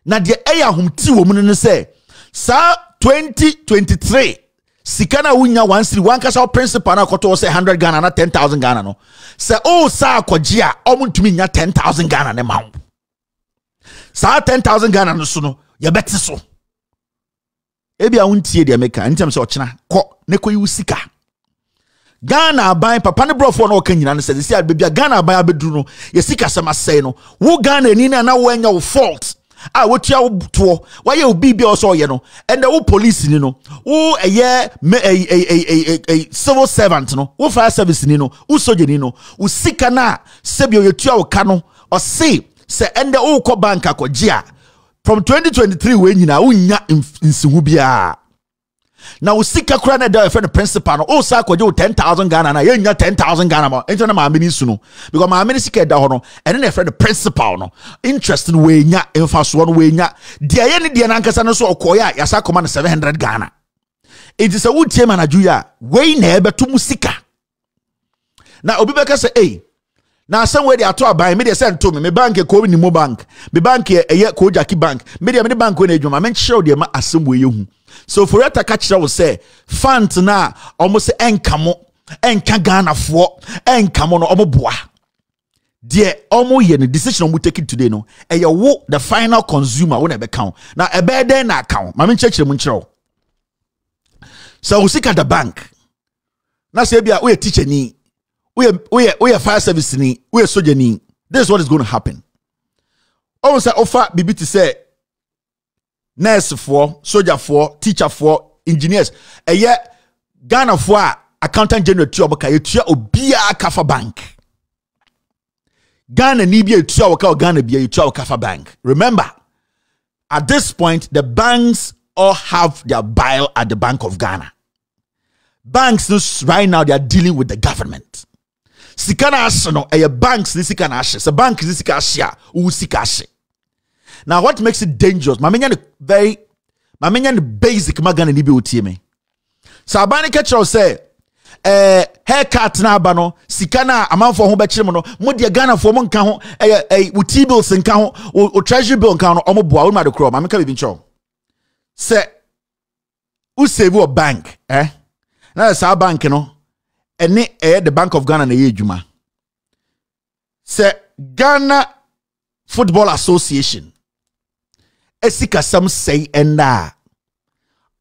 na de eya humti wo mun ne say sa 2023 sikana wunya 1 cedi wan kasa principal na koto say 100 Ghana na 10,000 Ghana no say oh sa akwaji a omuntumi nya 10,000 Ghana ne mawo sa 10,000 Ghana no so no ye beti so ebi a wuntie de meka ntem say ochina ko ne koyi usika Ghana aban papa ne brofo na okanyina ne say say bebia Ghana aban abeduru no ye sika sama say no wo Ghana ni na wo anya wo fault a wotua wo to waye obi bia oso ye no and the wo police ni no wo eye civil servant no wo fire service ni no wo soje ni no wo sika na sebio yetua wo ka no o say and the wo ko bank akogye from 2023 we nyina wo nya nsihu bia na usika kura na da friend principal no o sa kwaje 10,000 Ghana na yenya 10,000 Ghana ma ento na ma ameni su no because ma ameni sika da ho no ene na friend principal no interest no we nya emfaso no we nya de aye ne de na nkasa no so okoya ya sa koma na 700 Ghana it is a wutie manaju ya we na ebeto musika na obi beka say eh na some way they ato aban me dey send to me bank ko ni mo bank me bank eye ko jaki bank me dey me bank we na adwuma me nkyerɛ de ma asem we yehu so for you to catch will say fund na almost enkamo enka Ghana for enkamo no omoboa de omo ye the decision we take it today no e wo the final consumer when e be count na e be den na account ma me nkyerɛ mu nkyerɛ so we seek at the bank na say bia we teacher ni we fire service ni we soldier ni this is what is going to happen almost offer bibi to say nurse for, soldier for, teacher for, engineers. Ghana for accountant general to aboka yetua obia kafa bank. Ghana ni bia yetua aboka Ghana bia yetua kafa bank. Remember, at this point, the banks all have their bile at the Bank of Ghana. Banks right now they are dealing with the government. Sikana ashe no banks ni sikana ashe. So bank ni sikana ashe u sika ashe. Now, what makes it dangerous? Mamenya the basic magana ni bi otie me. Sabani ketcho say haircut na aba no sika na amanfo ho be kire no mo de Ghana fo mo nka ho uti bills nka ho o treasury bill nka no omo boa o ma de kro ma meka bi ncho. Say u save your bank na sa bank no ene the Bank of Ghana na ye adwuma. Say Ghana Football Association Esika some say and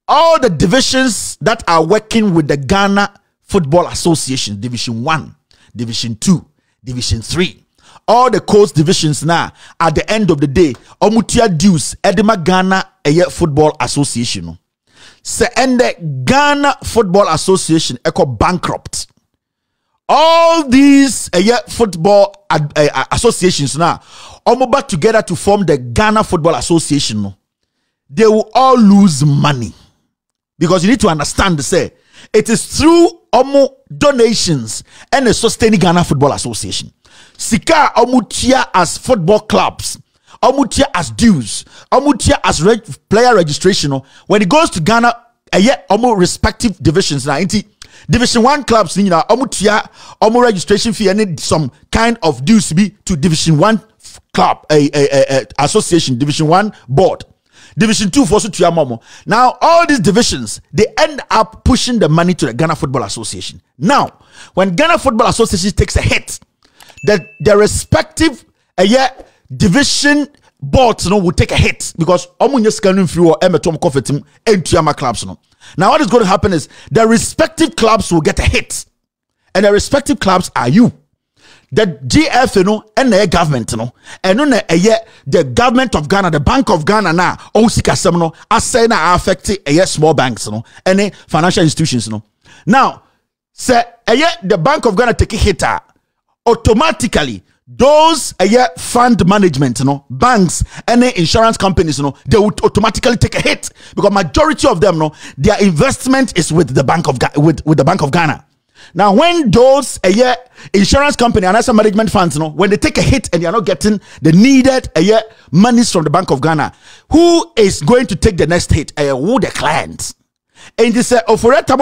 all the divisions that are working with the Ghana Football Association, Division 1, Division 2, Division 3, all the coast divisions now, at the end of the day, Omutia dues, Edema Ghana Football Association. Say, and the Ghana Football Association echo bankrupt. All these football associations now, back together to form the Ghana Football Association. They will all lose money because you need to understand. Say it is through donations and a sustaining Ghana Football Association. Sika omutia as football clubs, omutia as dues, omutia as player registration. When it goes to Ghana, respective divisions now. Division 1 clubs, you know, omu registration fee and some kind of dues be to Division 1 club, association, Division 1 board. Division 2 for to momo. Now, all these divisions, they end up pushing the money to the Ghana Football Association. Now, when Ghana Football Association takes a hit, the respective division boards will take a hit because omunye scanning through or emetom kofetim entuyama clubs no. Now what is going to happen is the respective clubs will get a hit, and the respective clubs are you, the GF and the government and the government of Ghana, the Bank of Ghana now osika sem no asay na affect small banks and financial institutions Now say the Bank of Ghana take a hit, automatically those fund management banks and insurance companies they would automatically take a hit because majority of them their investment is with the Bank of with the Bank of Ghana. Now when those insurance company and asset management funds when they take a hit and they are not getting the needed monies from the Bank of Ghana, who is going to take the next hit? Who? The clients. And they say for that time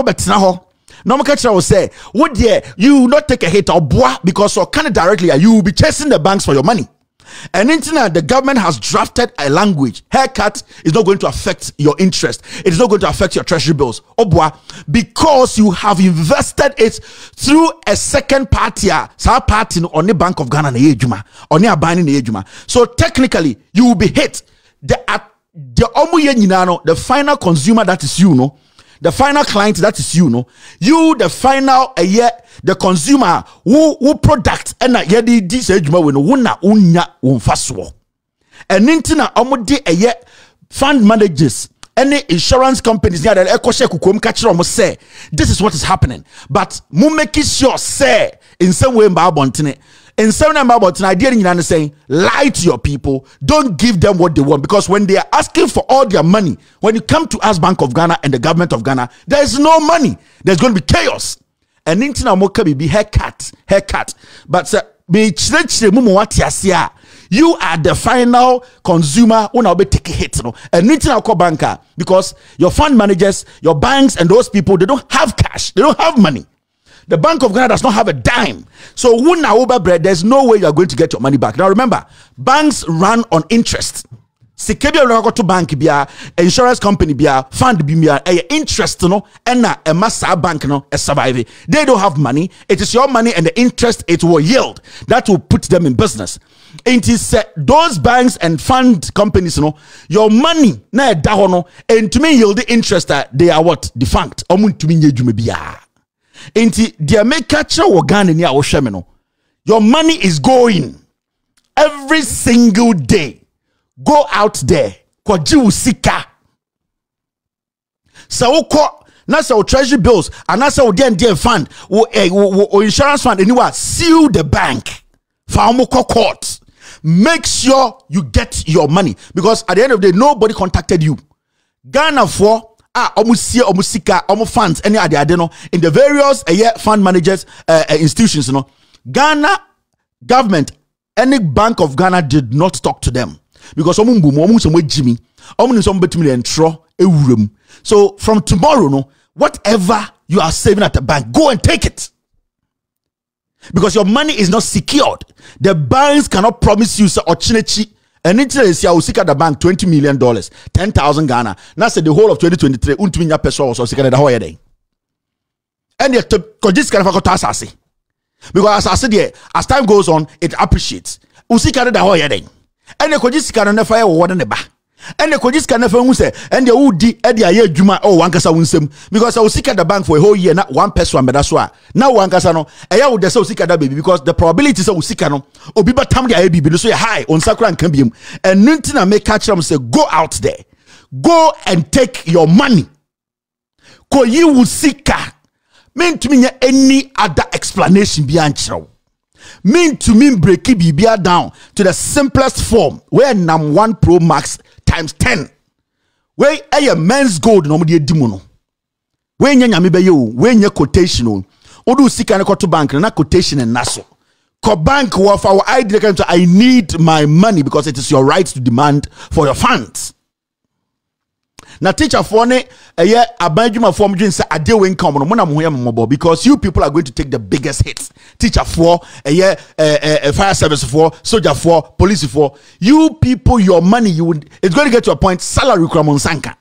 no catcher will say, would you will not take a hit or bois because or kind of directly you will be chasing the banks for your money. And internet, the government has drafted a language. Haircut is not going to affect your interest. It is not going to affect your treasury bills. Obwa, because you have invested it through a second party, party on the Bank of Ghana on the binding. So technically, you will be hit. The final consumer, that is you, the final client, that is you, the final the consumer who product and this and intina fund managers any insurance companies say this is what is happening, but make sure say in some way in some about an idea saying lie to your people, don't give them what they want, because when they are asking for all their money, when you come to us Bank of Ghana and the government of Ghana, there is no money, there's going to be chaos. And intina moka be haircut. But you are the final consumer who now be take a hit, and intina banker, because your fund managers, your banks, and those people, they don't have cash, they don't have money. The Bank of Ghana does not have a dime. So there's no way you are going to get your money back. Now remember, banks run on interest. To bank insurance company fund interest and a massa bank survive. They don't have money. It is your money and the interest it will yield that will put them in business. It is those banks and fund companies your money and to me yield the interest that they are what defunct. Inti dia make catcher Ghana ni your money is going every single day. Go out there kwa sika so na so treasury bills and na so dear fund or insurance fund anywhere sue the bank for court. Make sure you get your money, because at the end of the day nobody contacted you. Ghana for omusika funds any adeno in the various fund managers institutions Ghana government, any Bank of Ghana did not talk to them, because so from tomorrow whatever you are saving at the bank, go and take it, because your money is not secured. The banks cannot promise you or chinechi. And interest ya usika the bank $20 million, 10,000 Ghana. Now say the whole of 2023 untuminya peso also sika da hoye day. And yet this kind of asasi. Because as I said there, as time goes on, it appreciates. Usika da hoye day. And the kojis can never fire water ne ba. And the kojis can never say and the udi edia ye juma oh wankasa wunsem, because I will seek at the bank for a whole year, not one person, but that's why now wankasa no eya would so seek at that baby, because the probability is usika no obiba tam dia baby so high on sakura and cambium and nuntina make catch them say go out there, go and take your money. Ko you will seek mean to me any other explanation beyond show. Mean to me break it down to the simplest form where NAM1 Pro Max times 10. Where a men's gold no mudi dimono. When you nyame be when you quotation odu sika na to bank na quotation and naso. Ko bank of our idea I need my money, because it is your right to demand for your funds. na teacher for ne abandonment form dwen say ade we income no mo na mo mobo because you people are going to take the biggest hits. Teacher for fire service for soldier for police for you people your money it's going to get to a point salary kramon sanka.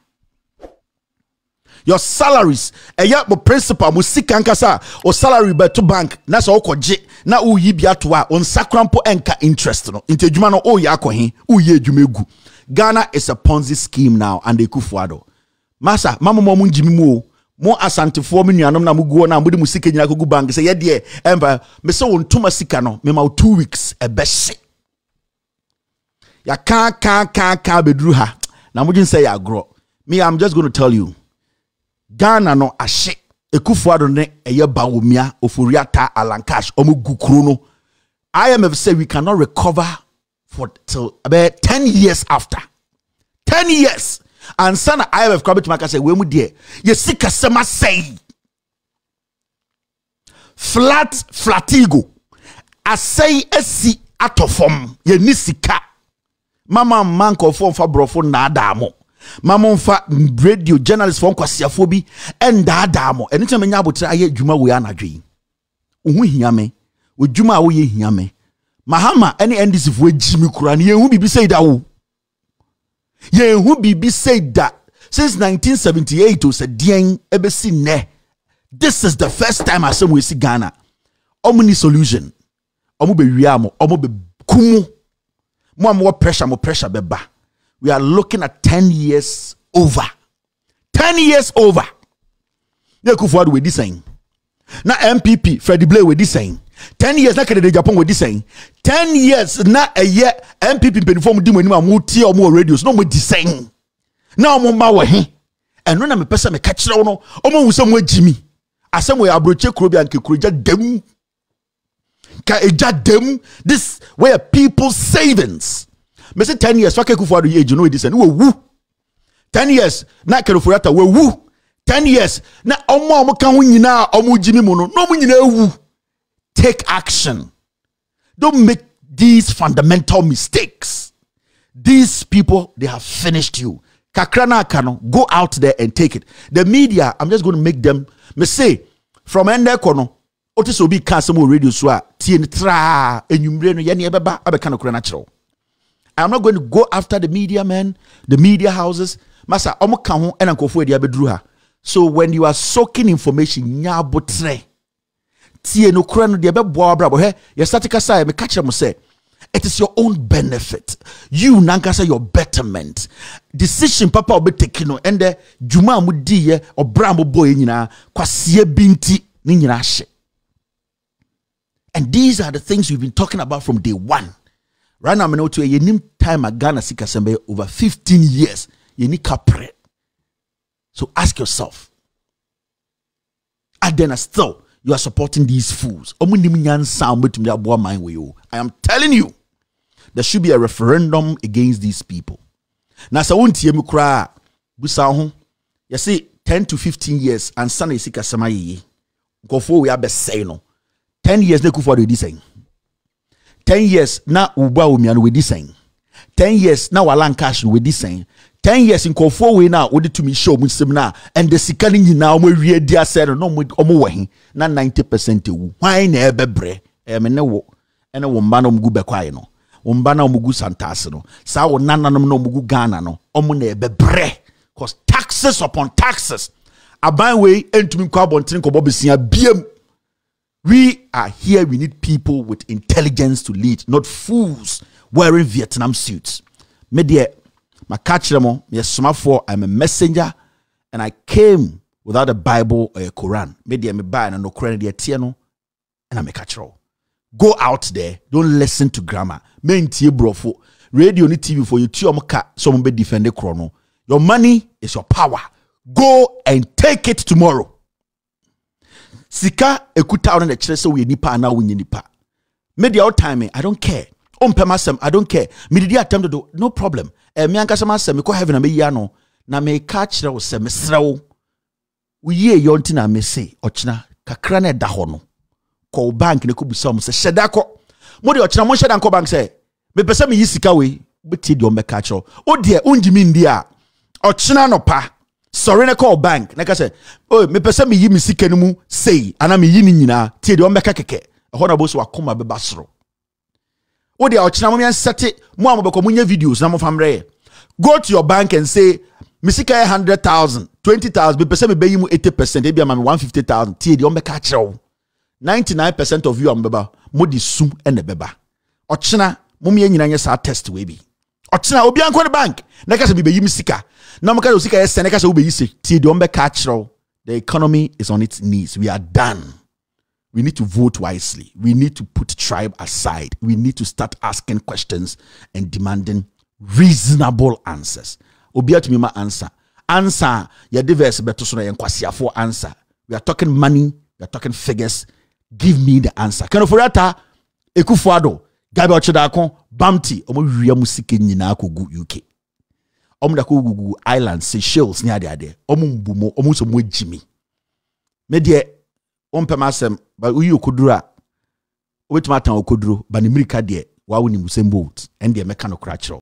Your salaries mo principal mo sika nkasa o salary be to bank na so okoje na o yi bia to a on sakrampo enka interest no inte adwuma no o ya akohe o ye adwuma egu. Ghana is a Ponzi scheme now and they kufuado. Masa mama mo njimi mo asantefo me nuanom na muguo na mudi musika nyina kogu bank say ye de emba me se won tuma sika no me ma 2 weeks e be hye. Ya kan beduru ha na mudin say ya agro. Me I'm just going to tell you Ghana no ahye ekufuado ne eye bawomia oforiata alankash omugu kuro no. IMF say we cannot recover for till about 10 years after. 10 years. And son IMF Kabit Maka say, we mu dear. You see Kasema say flatigo. I say esi atofom. Ye nisika. Mama manko form fa brofo na adamo. Mama fa radio journalist form kwa siafobi and adamo. Anytime menya abotra aye djuma we anadwe. Uhu hiame. O djuma wo ye hiame. Mahama any NDC for Jimmy Kuran, ye who be say that wo. Ye who be say that since 1978 was a dien ebesi ne. This is the first time Asɛm we see Ghana. Omni solution. Omo be wiamo, omo be kumu. Mo pressure beba. We are looking at 10 years over. 10 years over. Ye kufuadu we this saying. Na MPP Freddie Blay we this saying. 10 years na Kennedy Japan we this saying. 10 years na a year MPP penifom di monima mo tie omo radios no mo this saying. Na omo ma we he. Eno na me pesa me ka kire wo no omo wusam wa jimi. Asɛm we abroche kurobia nke kuroja dem. Ka eja dem this where people savings. Me say 10 years fake kufuado ye age no we this saying. We wu. 10 years na Keroforiata we wu. 10 years na omo ka ho nyina omo jimi mu no mo nyina ewu. Take action. Don't make these fundamental mistakes. These people, they have finished you. Kakrana kano, go out there and take it. The media, I'm just going to make them, me say, from ende kono, otis obi kasemo radio swa, tien tra, enyumre no yeni ebeba, abekano krana chiro. I'm not going to go after the media men, the media houses. Masa, omo kanho, enankofo edi abedruha. So when you are soaking information, nyabotre, tie no kura no de be boa brabo he ye statica say me catch them say it is your own benefit, you nankasa your betterment decision papa obe take no and the juma mu di ye obrambo boy nyina kwasie binti ni nyina hye. And these are the things we've been talking about from day one. Right now, I know to a yenim time at Ghana Sika Sembe over 15 years. You need capre. So ask yourself, and then still you are supporting these fools. I am telling you, there should be a referendum against these people. Now, so won't you cry? You see, 10 to 15 years and Sunday Sika Samayi. Go for we are best say no. 10 years they for the design. 10 years now Uba Umian with this saying. 10 years now Alan Cash with this saying. 10 years in Kofo we now would to me show me seminar and the sickening now we read dear said no with omo na 90% why never bre no and a woman gube quino umbana mugu santasino saw nana no mugu Ghana no omune bre cause taxes upon taxes aban way into me carbon tin ko bobisia biem. We are here, we need people with intelligence to lead, not fools wearing Vietnam suits. Media my catch them, yes, I'm a messenger, and I came without a Bible or a Quran. Media me buy and no credit tiano, and I'm a catcher. Go out there, don't listen to grammar. Main tea brofo, radio ni TV for you, tiomka, someone be defend the chrono. Your money is your power. Go and take it tomorrow. Sika ekuta on the chese we nipa na we nipa. Media all time, I don't care. Masem, I don't care. Me did attempt to do no problem. Me ankasa masem me ko heaven na me yano na me catch na se me srawo. We ye yonti na me say ochina kakra na da ho no. Ko bank ne ko bisa mo se sheda ko. Mo de ochina mo sheda ko bank say me pese me yi sika we beti de o me catch o de unjimi ndi a ochina no pa sorry na call bank na ka say oh me pese me yi me sika no mu sei ana me yi ni nyina tie de o meka keke ho na bo so akoma beba soro wo de ochina mo me sete mo amobeko mo nya videos na mo famre go to your bank and say me sika 100,000 20,000 me pese me be yi mu 80% e bia ma me 150,000 tie de o meka kire 99% of you ambeba mo di sum ene beba ochina mo me nyina nya sa test we bi ochina obi anko the bank na ka se be yi me sika na mo ka se sika yes na ka se obi yi se tie de o meka kire the economy is on its knees. We are done. We need to vote wisely. We need to put tribe aside. We need to start asking questions and demanding reasonable answers. Obia to me my answer. Answer ya diverse beto so na yenkwasi for answer. We are talking money, we are talking figures. Give me the answer. Kano forata Ekufuado, Gabi Ochidakon, Bamti, omo wiya musike nyina kogu UK. Omo da kogu Island, Seychelles ni ade. Omo mbumo, omo so mo jimi. Me de ompe masem ba uyi okodura. Wetima tan okoduro, ba ni mirika de wa woni musembolt. Ende meka no kra kiro.